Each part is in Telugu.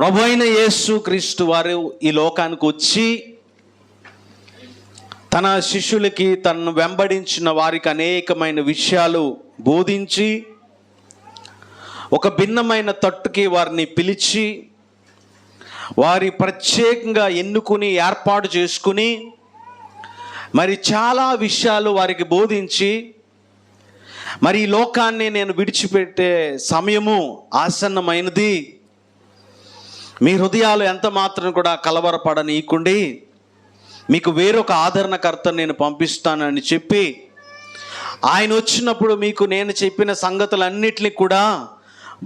ప్రభు అయిన యేసు క్రీస్తు వారు ఈ లోకానికి వచ్చి తన శిష్యులకి తనను వెంబడించిన వారికి అనేకమైన విషయాలు బోధించి ఒక భిన్నమైన తట్టుకి వారిని పిలిచి వారి ప్రత్యేకంగా ఎన్నుకుని ఏర్పాటు చేసుకుని మరి చాలా విషయాలు వారికి బోధించి మరి ఈ లోకాన్ని నేను విడిచిపెట్టే సమయము ఆసన్నమైనది, మీ హృదయాలు ఎంత మాత్రం కూడా కలవరపడనీయకండి, మీకు వేరొక ఆదరణకర్తను నేను పంపిస్తానని చెప్పి ఆయన వచ్చినప్పుడు మీకు నేను చెప్పిన సంగతులన్నిటినీ కూడా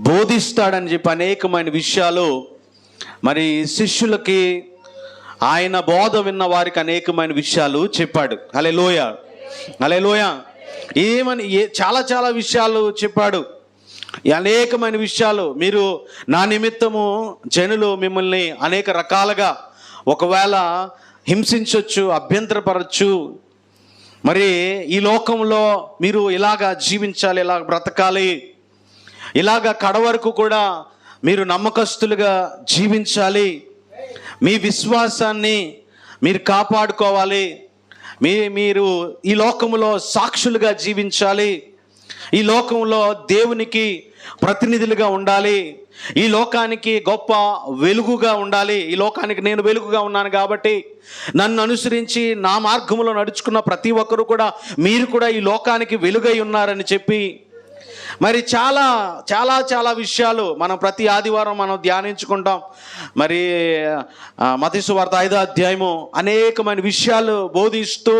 బోధిస్తాడని చెప్పి అనేకమైన విషయాలు మరి శిష్యులకి ఆయన బోధ విన్న వారికి అనేకమైన విషయాలు చెప్పాడు. హల్లెలూయా, హల్లెలూయా. చాలా చాలా విషయాలు చెప్పాడు, అనేకమైన విషయాలు. మీరు నా నిమిత్తము జనులు మిమ్మల్ని అనేక రకాలుగా ఒకవేళ హింసించవచ్చు, అభ్యంతరపరచు, మరి ఈ లోకంలో మీరు ఇలాగా జీవించాలి, ఇలాగ బ్రతకాలి, ఇలాగ కడవరకు కూడా మీరు నమ్మకస్తులుగా జీవించాలి, మీ విశ్వాసాన్ని మీరు కాపాడుకోవాలి, మీరు ఈ లోకంలో సాక్షులుగా జీవించాలి, ఈ లోకంలో దేవునికి ప్రతినిధులుగా ఉండాలి, ఈ లోకానికి గొప్ప వెలుగుగా ఉండాలి. ఈ లోకానికి నేను వెలుగుగా ఉన్నాను కాబట్టి నన్ను అనుసరించి నా మార్గంలో నడుచుకున్న ప్రతి ఒక్కరూ కూడా మీరు కూడా ఈ లోకానికి వెలుగై ఉన్నారని చెప్పి మరి చాలా చాలా చాలా విషయాలు మనం ప్రతి ఆదివారం మనం ధ్యానించుకుంటాం. మరి మత్తయి సువార్త 5వ అధ్యాయము అనేకమైన విషయాలు బోధిస్తూ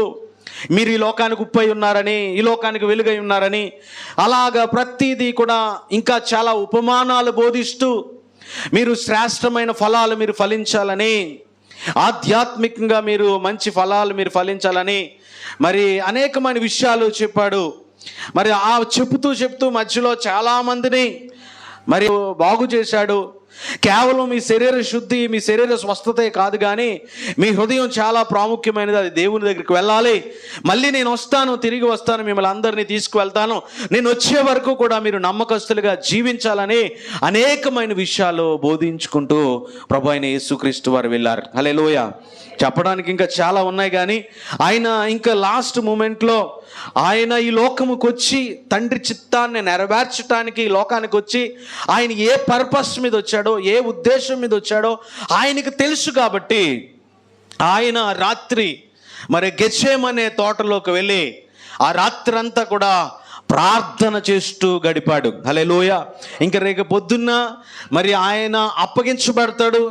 మీరు ఈ లోకానికి ఉప్పై ఉన్నారని, ఈ లోకానికి వెలుగై ఉన్నారని, అలాగా ప్రతిదీ కూడా ఇంకా చాలా ఉపమానాలు బోధిస్తూ మీరు శ్రేష్టమైన ఫలాలు మీరు ఫలించాలని, ఆధ్యాత్మికంగా మీరు మంచి ఫలాలు మీరు ఫలించాలని మరి అనేకమైన విషయాలు చెప్పాడు. మరి ఆ చెప్తూ మధ్యలో చాలామందిని మరి బాగు చేశాడు. కేవలం మీ శరీర శుద్ధి, మీ శరీర స్వస్థతే కాదు కానీ మీ హృదయం చాలా ప్రాముఖ్యమైనది. అది దేవుని దగ్గరికి వెళ్ళాలి. మళ్ళీ నేను వస్తాను, తిరిగి వస్తాను, మిమ్మల్ని అందరినీ తీసుకువెళ్తాను, నేను వచ్చే వరకు కూడా మీరు నమ్మకస్తులుగా జీవించాలని అనేకమైన విషయాలు బోధించుకుంటూ ప్రభు అయిన యేసుక్రీస్తు వారు వెళ్ళారు. హల్లెలూయా. చెప్పడానికి ఇంకా చాలా ఉన్నాయి కానీ ఆయన ఇంకా లాస్ట్ మూమెంట్లో ఆయన ఈ లోకముకు వచ్చి తండ్రి చిత్తాన్ని నెరవేర్చడానికి ఈ లోకానికి వచ్చి ఆయన ఏ పర్పస్ మీద వచ్చాడో, ఏ ఉద్దేశం మీద వచ్చాడో ఆయనకు తెలుసు. కాబట్టి ఆయన రాత్రి మరి గెత్సేమనే తోటలోకి వెళ్ళి ఆ రాత్రి అంతా కూడా ప్రార్థన చేస్తూ గడిపాడు. హల్లెలూయా. ఇంకా రేపు పొద్దున్న మరి ఆయన అప్పగించబడతాడు.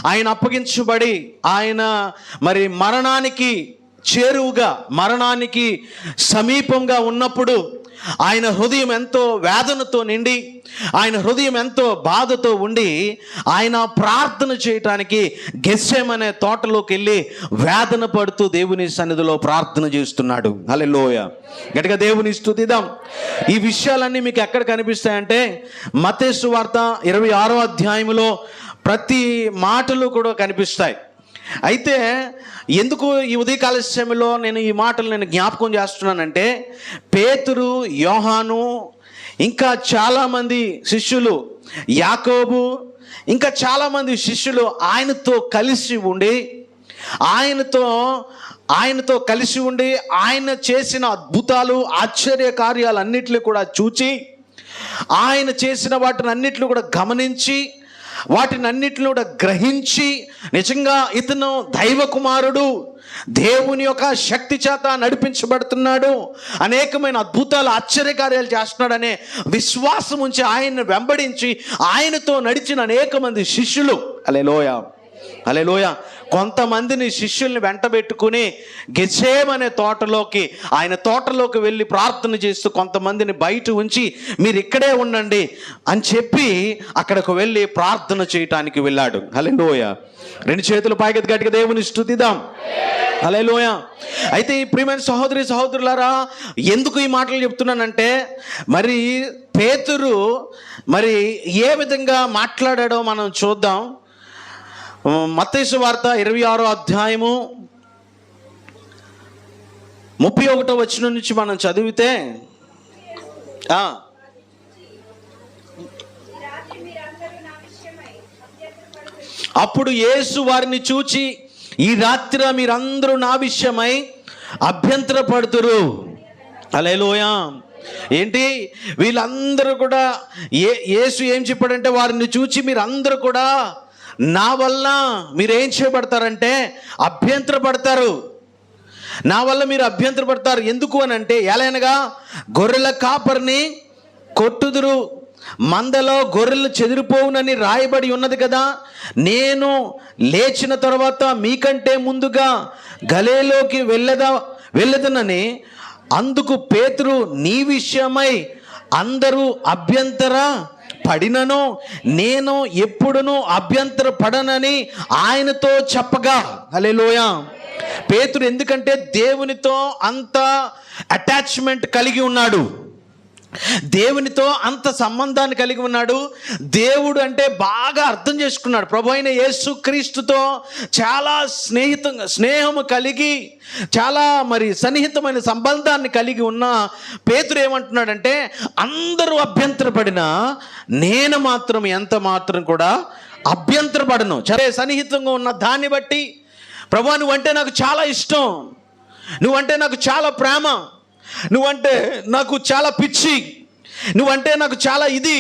ఆయన అప్పగించబడి ఆయన మరి మరణానికి చేరువుగా, మరణానికి సమీపంగా ఉన్నప్పుడు ఆయన హృదయం ఎంతో వేదనతో నిండి, ఆయన హృదయం ఎంతో బాధతో ఉండి ఆయన ప్రార్థన చేయటానికి గెత్సేమనే తోటలోకి వెళ్ళి వేదన పడుతూ దేవుని సన్నిధిలో ప్రార్థన చేస్తున్నాడు. హల్లెలూయా. గట్టిగా దేవుని స్తుతిద్దాం. ఈ విషయాలన్నీ మీకు ఎక్కడ కనిపిస్తాయంటే మత్తయి సువార్త 26వ అధ్యాయంలో ప్రతి మాటలు కూడా కనిపిస్తాయి. అయితే ఎందుకు ఈ ఉదయకాల సమయంలో నేను ఈ మాటలు నేను జ్ఞాపకం చేస్తున్నానంటే పేతురు, యోహాను, ఇంకా చాలామంది శిష్యులు, యాకోబు, ఇంకా చాలామంది శిష్యులు ఆయనతో కలిసి ఉండి ఆయనతో కలిసి ఉండి ఆయన చేసిన అద్భుతాలు, ఆశ్చర్య కార్యాలన్నిటిని కూడా చూచి ఆయన చేసిన వాటిని అన్నిటిని కూడా గమనించి వాటిని అన్నిటిని కూడా గ్రహించి నిజంగా ఇతను దైవ కుమారుడు, దేవుని యొక్క శక్తి చేత నడిపించబడుతున్నాడు, అనేకమైన అద్భుతాలు ఆశ్చర్యకార్యాలు చేస్తున్నాడనే విశ్వాసం ఉంచి ఆయన్ని వెంబడించి ఆయనతో నడిచిన అనేక మంది శిష్యులు. హల్లెలూయా, హల్లెలూయా. కొంతమందిని శిష్యుల్ని వెంటబెట్టుకుని గెత్సేమనే ఆయన తోటలోకి వెళ్ళి ప్రార్థన చేస్తూ కొంతమందిని బయట ఉంచి మీరు ఇక్కడే ఉండండి అని చెప్పి అక్కడికి వెళ్ళి ప్రార్థన చేయటానికి వెళ్ళాడు. హల్లెలూయా. 2 చేతులు పైకెత్తి గట్టిగా దేవుని స్తుతిద్దాం. హల్లెలూయా. అయితే ఈ ప్రియమైన సహోదరులారా, ఎందుకు ఈ మాటలు చెప్తున్నానంటే మరి పేతురు మరి ఏ విధంగా మాట్లాడాడో మనం చూద్దాం. మత్తయి సువార్త 26వ అధ్యాయము 31వ వచనం నుంచి మనం చదివితే అప్పుడు యేసు వారిని చూచి, ఈ రాత్రి మీరందరూ నా విషయమై అభ్యంతర పడుతురు. హల్లెలూయా. ఏంటి వీళ్ళందరూ కూడా యేసు ఏం చెప్పాడంటే, వారిని చూచి మీరందరూ కూడా నా వల్ల మీరేం చేయబడతారంటే అభ్యంతర పడతారు. నా వల్ల మీరు అభ్యంతర పడతారు. ఎందుకు అని అంటే, ఎలాగనగా గొర్రెల కాపరిని కొట్టుదురు, మందలో గొర్రెలు చెదిరిపోవునని రాయబడి ఉన్నది కదా. నేను లేచిన తర్వాత మీకంటే ముందుగా గలిలయలోకి వెళ్ళదనని అందుకు పేతురు, నీ విషయమై అందరూ అభ్యంతర పడినను నేను ఎప్పుడునూ అభ్యంతర పడనని ఆయనతో చెప్పగా. హల్లెలూయా. పేతురు ఎందుకంటే దేవునితో అంత అటాచ్మెంట్ కలిగి ఉన్నాడు, దేవునితో అంత సంబంధాన్ని కలిగి ఉన్నాడు. దేవుడు అంటే బాగా అర్థం చేసుకున్నాడు. ప్రభు అయిన యేసు క్రీస్తుతో చాలా స్నేహము కలిగి చాలా సన్నిహితమైన సంబంధాన్ని కలిగి ఉన్న పేతురు ఏమంటున్నాడంటే, అందరూ అభ్యంతరపడినా నేను మాత్రం ఎంత మాత్రం కూడా అభ్యంతరపడను. సరే, సన్నిహితంగా ఉన్న దాన్ని బట్టి, ప్రభు నువ్వంటే నాకు చాలా ఇష్టం, నువ్వంటే నాకు చాలా ప్రేమ, నువ్వంటే నాకు చాలా పిచ్చి, నువ్వంటే నాకు చాలా ఇది,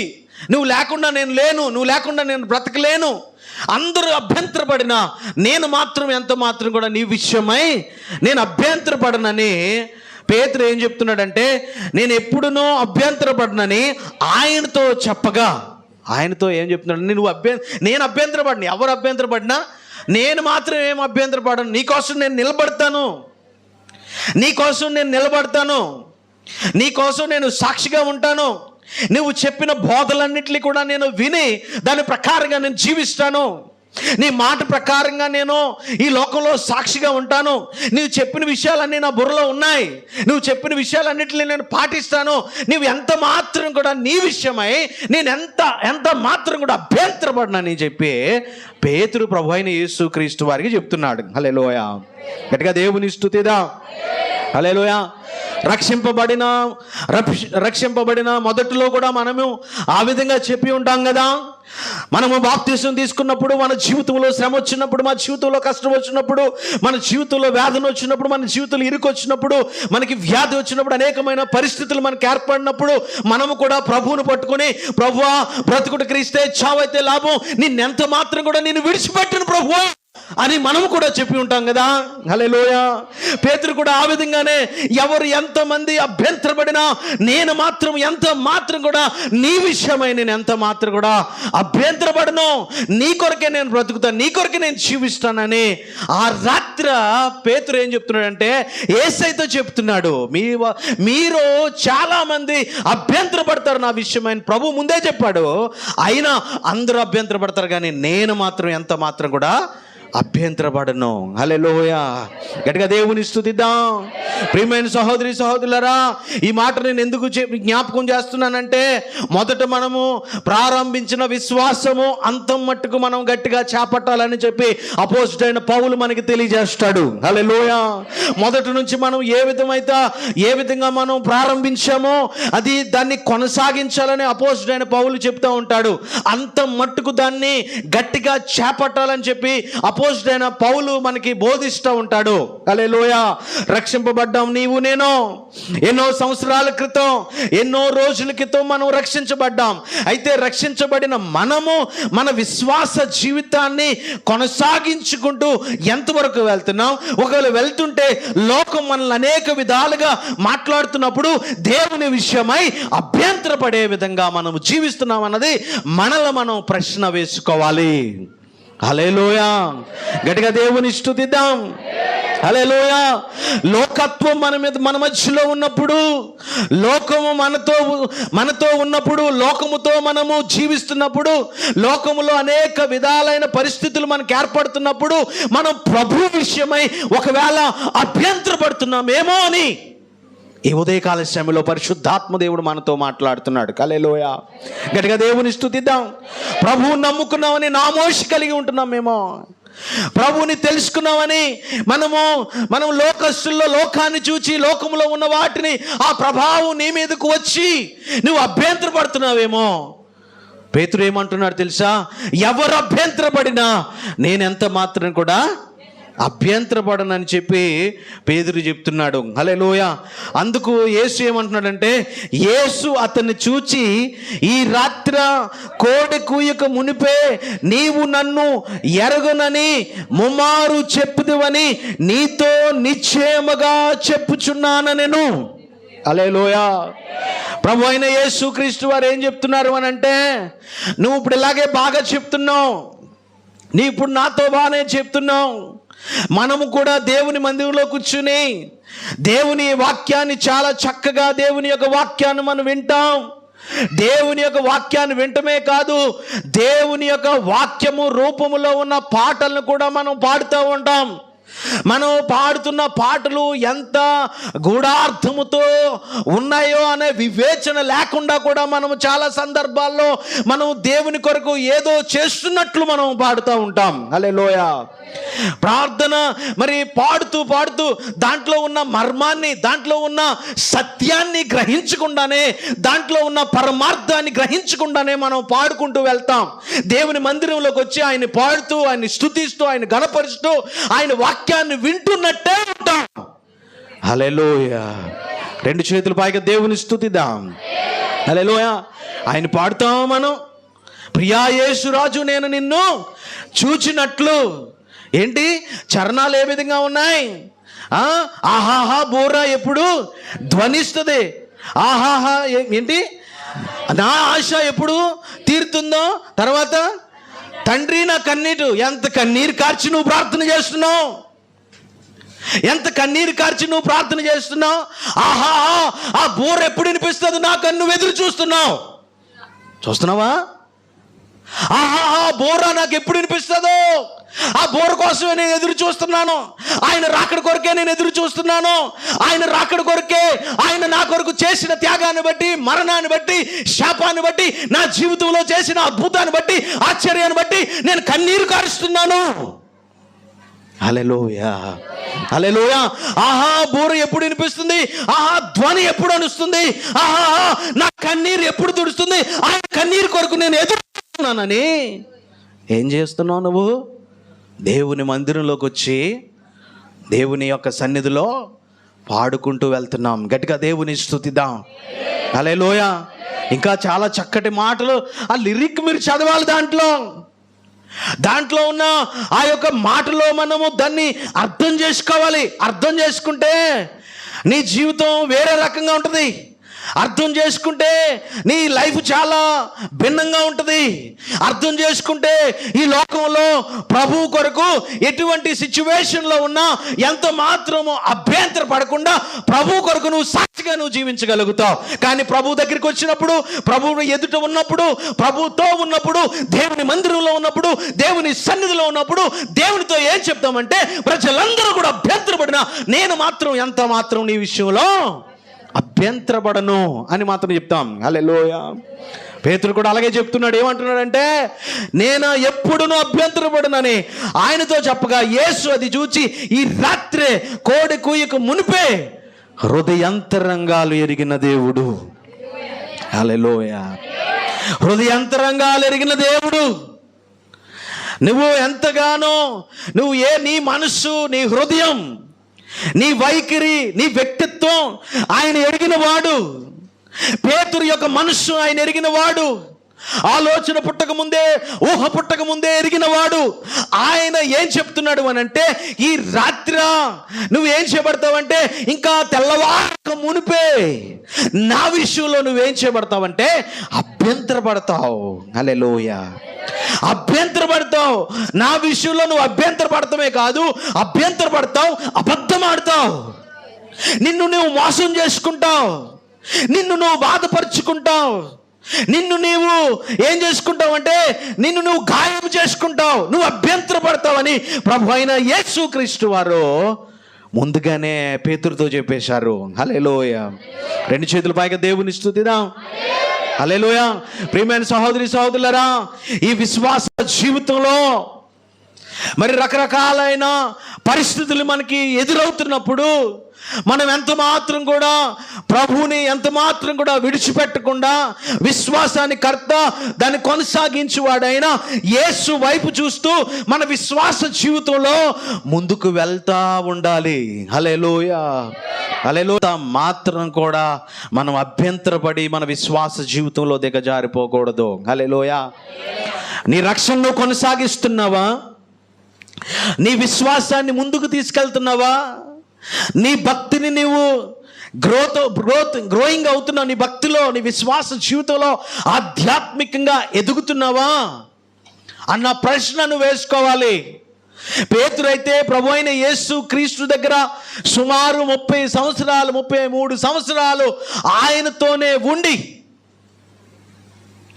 నువ్వు లేకుండా నేను లేను, నువ్వు లేకుండా నేను బ్రతకలేను. అందరూ అభ్యంతరపడినా నేను మాత్రం ఎంత మాత్రం కూడా నీ విషయమై నేను అభ్యంతరపడనని పేతురు ఏం చెప్తున్నాడంటే, నేను ఎప్పుడునో అభ్యంతరపడనని ఆయనతో చెప్పగా. ఆయనతో ఏం చెప్తున్నాడు, నేను అభ్యంతరపడను. ఎవరు అభ్యంతరపడినా నేను మాత్రం ఏం అభ్యంతరపడను. నీకోసం నేను నిలబడతాను, నీకోసం నేను నిలబడతాను, నీకోసం నేను సాక్షిగా ఉంటాను. నువ్వు చెప్పిన బోధలన్నింటినీ కూడా నేను విని దాని ప్రకారంగా నేను జీవిస్తాను. నీ మాట ప్రకారంగా నేను ఈ లోకంలో సాక్షిగా ఉంటాను. నువ్వు చెప్పిన విషయాలన్నీ నా బుర్రలో ఉన్నాయి, నువ్వు చెప్పిన విషయాలన్నింటినీ నేను పాటిస్తాను. నువ్వు ఎంత మాత్రం కూడా నీ విషయమై నేను ఎంత మాత్రం కూడా అభ్యంతరపడినని చెప్పి పేతురు ప్రభు అయిన యేసు క్రీస్తు వారికి చెప్తున్నాడు. హల్లెలూయా. గట్టిగా దేవుని స్తుతిద్దాం. హల్లెలూయా. రక్షింపబడిన మొదటిలో కూడా మనము ఆ విధంగా చెప్పి ఉంటాం కదా. మనము బాప్తిసం తీసుకున్నప్పుడు, మన జీవితంలో శ్రమ వచ్చినప్పుడు, మన జీవితంలో కష్టం వచ్చినప్పుడు, మన జీవితంలో వేదన వచ్చినప్పుడు, మన జీవితంలో ఇరుకు వచ్చినప్పుడు, మనకి వ్యాధి వచ్చినప్పుడు, అనేకమైన పరిస్థితులు మనకు ఏర్పడినప్పుడు మనము కూడా ప్రభువును పట్టుకొని, ప్రభువా బ్రతుకుడు క్రీస్తే చావైతే లాభం, నిన్నెంత మాత్రం కూడా నేను విడిచిపెట్టను ప్రభువా అని మనము కూడా చెప్పి ఉంటాం కదా. హల్లెలూయా. పేతురు కూడా ఆ విధంగానే, ఎవరు ఎంతమంది అభ్యంతరపడినా నేను మాత్రం ఎంత మాత్రం కూడా నీ విషయమై నేను ఎంత మాత్రం కూడా అభ్యంతరపడను, నీ కొరకే నేను బ్రతుకుతాను, నీ కొరకే నేను జీవిస్తానని ఆ రాత్రి పేతురు ఏం చెప్తున్నాడంటే యేసయ్యతో చెప్తున్నాడు, మీరు చాలా మంది అభ్యంతరపడతారు నా విషయమైన ప్రభు ముందే చెప్పాడు. అయినా అందరూ అభ్యంతరపడతారు, కానీ నేను మాత్రం ఎంత మాత్రం కూడా అభ్యంతరపడను. హల్లెలూయా. గట్టిగా దేవుని స్తుతిద్దాం. ప్రియమైన సహోదరి సహోదరులారా, ఈ మాట నేను ఎందుకు జ్ఞాపకం చేస్తున్నానంటే, మొదట మనము ప్రారంభించిన విశ్వాసము అంతం మట్టుకు మనం గట్టిగా చేపట్టాలని చెప్పి అపోజిట్ పౌలు మనకి తెలియజేస్తాడు. హల్లెలూయా. మొదటి నుంచి మనం ఏ విధంగా మనం ప్రారంభించామో దాన్ని కొనసాగించాలని అపోజిట్ పౌలు చెప్తూ ఉంటాడు. అంతం మట్టుకు దాన్ని గట్టిగా చేపట్టాలని చెప్పి అపోజిట్ పౌలు మనకి బోధిస్తూ ఉంటాడు. హల్లెలూయా. రక్షింపబడ్డాం నీవు నేను ఎన్నో సంవత్సరాల క్రితం, ఎన్నో రోజుల క్రితం మనం రక్షించబడ్డాం. అయితే రక్షించబడిన మనము మన విశ్వాస జీవితాన్ని కొనసాగించుకుంటూ ఎంతవరకు వెళ్తున్నాం? ఒకవేళ వెళ్తుంటే లోకం మనల్ని అనేక విధాలుగా మాట్లాడుతున్నప్పుడు దేవుని విషయమై అభ్యంతరపడే విధంగా మనము జీవిస్తున్నాం అన్నది మనలో మనం ప్రశ్న వేసుకోవాలి. హల్లెలూయా. గట్టిగా దేవుని స్తుతిద్దాం. హల్లెలూయా. లోకత్వం మన మధ్యలో ఉన్నప్పుడు, లోకము మనతో ఉన్నప్పుడు, లోకముతో మనము జీవిస్తున్నప్పుడు, లోకములో అనేక విధాలైన పరిస్థితులు మనకు ఏర్పడుతున్నప్పుడు మనం ప్రభు విషయమై ఒకవేళ అభ్యంతరపడుతున్నామేమో అని ఈ ఉదయకాల సమయంలో పరిశుద్ధాత్మ దేవుడు మనతో మాట్లాడుతున్నాడు. హల్లెలూయా. గట్టిగా దేవుని స్తుతిద్దాం. ప్రభువుని నమ్ముకున్నామని నామోషి కలిగి ఉంటున్నామేమో, ప్రభువుని తెలుసుకున్నామని మనం లోకస్తుల్లో లోకాన్ని చూచి, లోకంలో ఉన్న వాటిని ఆ ప్రభావం నీ మీదకు వచ్చి నువ్వు అభ్యంతరపడుతున్నావేమో. పేతురు ఏమంటున్నాడు తెలుసా? ఎవరు అభ్యంతరపడినా నేనెంత మాత్రం కూడా అభ్యంతరపడనని చెప్పి పేతురు చెప్తున్నాడు. హల్లెలూయా. అందుకు యేసు ఏమంటున్నాడంటే, యేసు అతన్ని చూచి, ఈ రాత్ర కోడి కూయక మునిపే నీవు నన్ను ఎరగనని ముమ్మారు చెప్పుదువని నీతో నిశ్చయముగా చెప్పుచున్నాను నేను. హల్లెలూయా. ప్రభు అయిన యేసు క్రీస్తు వారు ఏం చెప్తున్నారు అని అంటే, నువ్వు ఇప్పుడు ఇలాగే బాగా చెప్తున్నావు, నీ ఇప్పుడు నాతో బాగానే చెప్తున్నావు. మనము కూడా దేవుని మందిరంలో కూర్చుని దేవుని వాక్యాన్ని చాలా చక్కగా, దేవుని యొక్క వాక్యాన్ని మనం వింటాం. దేవుని యొక్క వాక్యాన్ని వింటమే కాదు, దేవుని యొక్క వాక్యము రూపములో ఉన్న పాటలను కూడా మనం పాడుతూ ఉంటాం. మనం పాడుతున్న పాటలు ఎంత గూఢార్థముతో ఉన్నాయో అనే వివేచన లేకుండా కూడా మనము చాలా సందర్భాల్లో మనం దేవుని కొరకు ఏదో చేస్తున్నట్లు మనం పాడుతూ ఉంటాం. హల్లెలూయా. ప్రార్థన మరి పాడుతూ పాడుతూ దాంట్లో ఉన్న మర్మాన్ని, దాంట్లో ఉన్న సత్యాన్ని గ్రహించకుండానే, దాంట్లో ఉన్న పరమార్థాన్ని గ్రహించకుండానే మనం పాడుకుంటూ వెళ్తాం. దేవుని మందిరంలోకి వచ్చి ఆయన్ని పాడుతూ, ఆయన్ని స్తుతిస్తూ, ఆయన గణపరుస్తూ, ఆయన వాక్యాన్ని వింటున్నట్టే ఉంటాం. హల్లెలూయా. రెండు చేతులు పైగా దేవుని స్తుతిద్దాం. హల్లెలూయా. ఆయన పాడుతాం మనం, ప్రియా యేసురాజు నేను నిన్ను చూచినట్లు. ఏంటి చరణాలు ఏ విధంగా ఉన్నాయి? ఆహాహా బోరా ఎప్పుడు ధ్వనిస్తుంది? ఆహాహా ఏంటి? నా ఆశ ఎప్పుడు తీరుతుందో? తర్వాత తండ్రి నా కన్నీరు. ఎంత కన్నీరు కార్చి నువ్వు ప్రార్థన చేస్తున్నావు, ఎంత కన్నీరు కార్చి నువ్వు ప్రార్థన చేస్తున్నావు. ఆహాహా ఆ బోర ఎప్పుడు వినిపిస్తుంది నాకు నువ్వు ఎదురు చూస్తున్నావు. చూస్తున్నావా? ఆహాహా బోరా నాకు ఎప్పుడు వినిపిస్తుందో, ఆ బోర కోసమే నేను ఎదురు చూస్తున్నాను. ఆయన రాకడ కొరకే నేను ఎదురు చూస్తున్నాను. ఆయన రాకడ కొరకే, ఆయన నా కొరకు చేసిన త్యాగాన్ని బట్టి, మరణాన్ని బట్టి, శాపాన్ని బట్టి, నా జీవితంలో చేసిన అద్భుతాన్ని బట్టి, ఆశ్చర్యాన్ని బట్టి నేను కన్నీరు కారుస్తున్నాను. హల్లెలూయా. హల్లెలూయా. ఆహా బోర ఎప్పుడు వినిపిస్తుంది, ఆహా ధ్వని ఎప్పుడు అనుస్తుంది, ఆహా నా కన్నీరు ఎప్పుడు తుడుస్తుంది, ఆయన కన్నీరు కొరకు నేను ఎదురుస్తున్నానని ఏం చేస్తున్నావు నువ్వు? దేవుని మందిరంలోకి వచ్చి దేవుని యొక్క సన్నిధిలో పాడుకుంటూ వెళ్తున్నాం. గట్టిగా దేవుని స్తుతిద్దాం. హల్లెలూయా. ఇంకా చాలా చక్కటి మాటలు, ఆ లిరిక్ మీరు చదవాలి. దాంట్లో ఉన్న ఆ యొక్క మాటలో మనము దాన్ని అర్థం చేసుకోవాలి. అర్థం చేసుకుంటే నీ జీవితం వేరే రకంగా ఉంటుంది. అర్థం చేసుకుంటే నీ లైఫ్ చాలా భిన్నంగా ఉంటుంది. అర్థం చేసుకుంటే ఈ లోకంలో ప్రభు కొరకు ఎటువంటి సిచ్యువేషన్లో ఉన్నా ఎంత మాత్రము అభ్యంతర పడకుండా ప్రభు కొరకు నువ్వు సాక్షిగా నువ్వు జీవించగలుగుతావు. కానీ ప్రభు దగ్గరికి వచ్చినప్పుడు, ప్రభువు ఎదుట ఉన్నప్పుడు, ప్రభుతో ఉన్నప్పుడు, దేవుని మందిరంలో ఉన్నప్పుడు, దేవుని సన్నిధిలో ఉన్నప్పుడు దేవునితో ఏం చెప్తామంటే, ప్రజలందరూ కూడా అభ్యంతరపడినా నేను మాత్రం ఎంత మాత్రం నీ విషయంలో అభ్యంతరపడను అని మాత్రం చెప్తాం. హల్లెలూయా. పేతురు కూడా అలాగే చెప్తున్నాడు. ఏమంటున్నాడంటే, నేను ఎప్పుడునూ అభ్యంతరపడనని ఆయనతో చెప్పగా, యేసు అది చూచి ఈ రాత్రే కోడి కూయకు మునిపే హృదయాంతరంగాలు ఎరిగిన దేవుడు. హల్లెలూయా. హృదయాంతరంగాలు ఎరిగిన దేవుడు. నువ్వు ఎంతగానో నీ మనస్సు, నీ హృదయం, నీ వైఖరి, నీ వ్యక్తిత్వం ఆయన ఎరిగిన వాడు. పేతురు యొక్క మనస్సు ఆయన ఎరిగిన వాడు. ఆలోచన పుట్టక ముందే, ఊహ పుట్టక ముందే ఎరిగిన వాడు. ఆయన ఏం చెప్తున్నాడు అని అంటే, ఈ రాత్రి నువ్వేం చేయబడతావంటే, ఇంకా తెల్లవారక మునిపే నా విషయంలో నువ్వేం చేయబడతావంటే అభ్యంతరపడతావు. హల్లెలూయా. అభ్యంతరపడతావు. నా విషయంలో నువ్వు అభ్యంతరపడతామే కాదు, అభ్యంతరపడతావు, అబద్ధం ఆడతావు, నిన్ను నువ్వు మోసం చేసుకుంటావు, నిన్ను నువ్వు బాధపరుచుకుంటావు, నిన్ను నీవు ఏం చేసుకుంటావు అంటే నిన్ను నువ్వు గాయం చేసుకుంటావు, నువ్వు అభ్యంతరపడతావని ప్రభు అయిన యేసుక్రీస్తు వారు ముందుగానే పేతురుతో చెప్పేశారు. హల్లెలూయా. రెండు చేతుల పైగా దేవుని స్తుతిద్దాం. హల్లెలూయా. ప్రియమైన సహోదరి సహోదరులారా, ఈ విశ్వాస జీవితంలో మరి రకరకాలైన పరిస్థితులు మనకి ఎదురవుతున్నప్పుడు మనం ఎంత మాత్రం కూడా ప్రభువుని ఎంత మాత్రం కూడా విడిచిపెట్టకుండా విశ్వాసాన్ని కర్త దాన్ని కొనసాగించేవాడైనా యేసు వైపు చూస్తూ మన విశ్వాస జీవితంలో ముందుకు వెళ్తా ఉండాలి. హల్లెలూయా, హల్లెలూయా. మాత్రం కూడా మనం అభ్యంతరపడి మన విశ్వాస జీవితంలో దిగజారిపోకూడదు. హల్లెలూయా. నీ రక్షణను కొనసాగిస్తున్నావా? నీ విశ్వాసాన్ని ముందుకు తీసుకెళ్తున్నావా? నీ భక్తిని నీవు గ్రోయింగ్ అవుతున్నావు. నీ భక్తిలో, నీ విశ్వాస జీవితంలో ఆధ్యాత్మికంగా ఎదుగుతున్నావా అన్న ప్రశ్నను వేసుకోవాలి. పేతురైతే ప్రభు అయిన యేసు క్రీస్తు దగ్గర సుమారు 33 సంవత్సరాలు ఆయనతోనే ఉండి,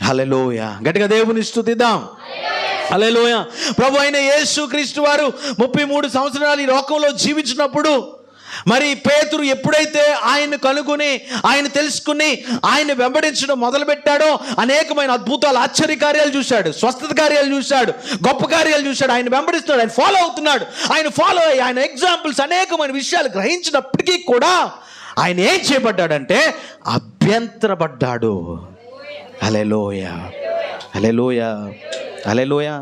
హల్లెలూయా, గట్టిగా దేవుని స్తుతిద్దాం. హల్లెలూయా. ప్రభు అయిన యేసు క్రీస్తు వారు 33 సంవత్సరాలు ఈ లోకంలో జీవించినప్పుడు మరి పేతురు ఎప్పుడైతే ఆయన కనుగొని, ఆయన తెలుసుకుని, ఆయన వెంబడించడం మొదలుపెట్టాడో అనేకమైన అద్భుతాలు, ఆశ్చర్య కార్యాలు చూశాడు, స్వస్థత కార్యాలు చూశాడు, గొప్ప కార్యాలు చూశాడు. ఆయన వెంబడిస్తున్నాడు, ఆయన ఫాలో అవుతున్నాడు. ఆయన ఫాలో అయ్యి ఆయన ఎగ్జాంపుల్స్ అనేకమైన విషయాలు గ్రహించినప్పటికీ కూడా ఆయన ఏం చేయబడ్డాడంటే అభ్యంతరపడ్డాడు. హల్లెలూయా, హల్లెలూయా, హల్లెలూయా.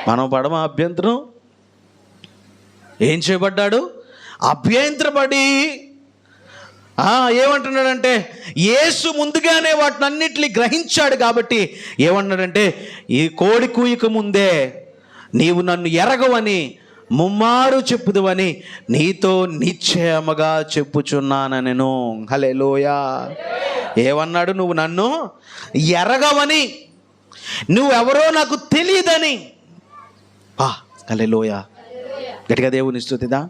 మనం పడమ అభ్యంతరం? ఏం చేయబడ్డాడు? అభ్యంతరపడి ఏమంటున్నాడంటే, యేసు ముందుగానే వాటిని అన్నిటిని గ్రహించాడు కాబట్టి ఏమన్నాడంటే, ఈ కోడి కూయక ముందే నీవు నన్ను ఎరగవని ముమ్మారు చెప్పుదువని నీతో నిశ్చయముగా చెప్పుచున్నానెను. హల్లెలూయా. ఏమన్నాడు? నువ్వు నన్ను ఎరగవని, నువ్వెవరో నాకు తెలియదని. హల్లెలూయా, గట్టిగా దేవుని స్తుతిద్దాం.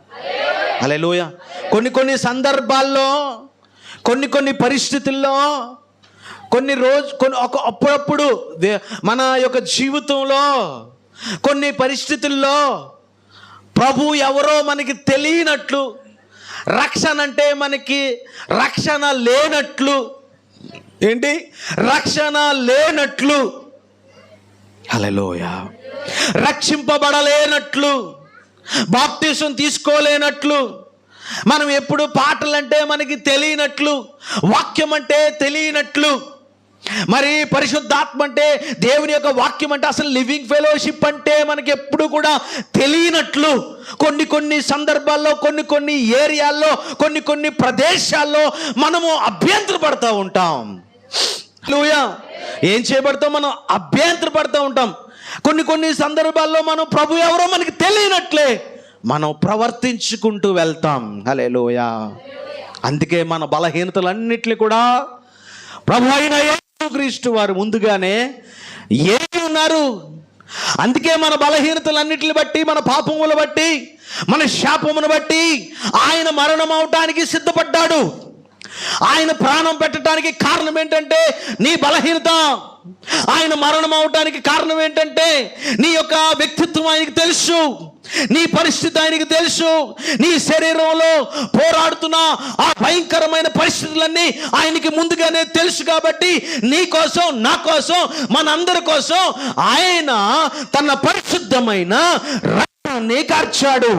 హల్లెలూయా. కొన్ని సందర్భాల్లో, కొన్ని పరిస్థితుల్లో, అప్పుడప్పుడు మన యొక్క జీవితంలో కొన్ని పరిస్థితుల్లో ప్రభు ఎవరో మనకి తెలియనట్లు, రక్షణ అంటే మనకి రక్షణ లేనట్లు, ఏంటి రక్షణ లేనట్లు, హల్లెలూయా, రక్షింపబడలేనట్లు, బాప్టిజం తీసుకోలేనట్లు, మనం ఎప్పుడు పాటలంటే మనకి తెలియనట్లు, వాక్యం అంటే తెలియనట్లు, మరి పరిశుద్ధాత్మ అంటే, దేవుని యొక్క వాక్యం అంటే, అసలు లివింగ్ ఫెలోషిప్ అంటే మనకి ఎప్పుడు కూడా తెలియనట్లు, కొన్ని సందర్భాల్లో, కొన్ని ఏరియాల్లో, కొన్ని ప్రదేశాల్లో మనము అభ్యంతరపడుతూ ఉంటాం. హల్లెలూయా. ఏం చేయబడతాం? మనం అభ్యంతరపడుతూ ఉంటాం. కొన్ని సందర్భాల్లో మనం ప్రభు ఎవరో మనకి తెలియనట్లే మనం ప్రవర్తించుకుంటూ వెళ్తాం. హల్లెలూయా. అందుకే మన బలహీనతలన్నిటిని కూడా ప్రభు అయిన యేసుక్రీస్తు వారు ముందుగానే ఏమి ఉన్నారు. అందుకే మన బలహీనతలన్నిటిని బట్టి, మన పాపములను బట్టి, మన శాపమును బట్టి ఆయన మరణం అవటానికి సిద్ధపడ్డాడు. ఆయన ప్రాణం పెట్టడానికి కారణం ఏంటంటే నీ బలహీనత. ఆయన మరణం అవటానికి కారణం ఏంటంటే నీ యొక్క వ్యక్తిత్వం ఆయనకి తెలుసు, నీ పరిస్థితి ఆయనకి తెలుసు, నీ శరీరంలో పోరాడుతున్న ఆ భయంకరమైన పరిస్థితులన్నీ ఆయనకి ముందుగానే తెలుసు. కాబట్టి నీ కోసం, నా కోసం, మనందరి కోసం ఆయన తన పరిశుద్ధమైన రక్తాన్ని కార్చాడు.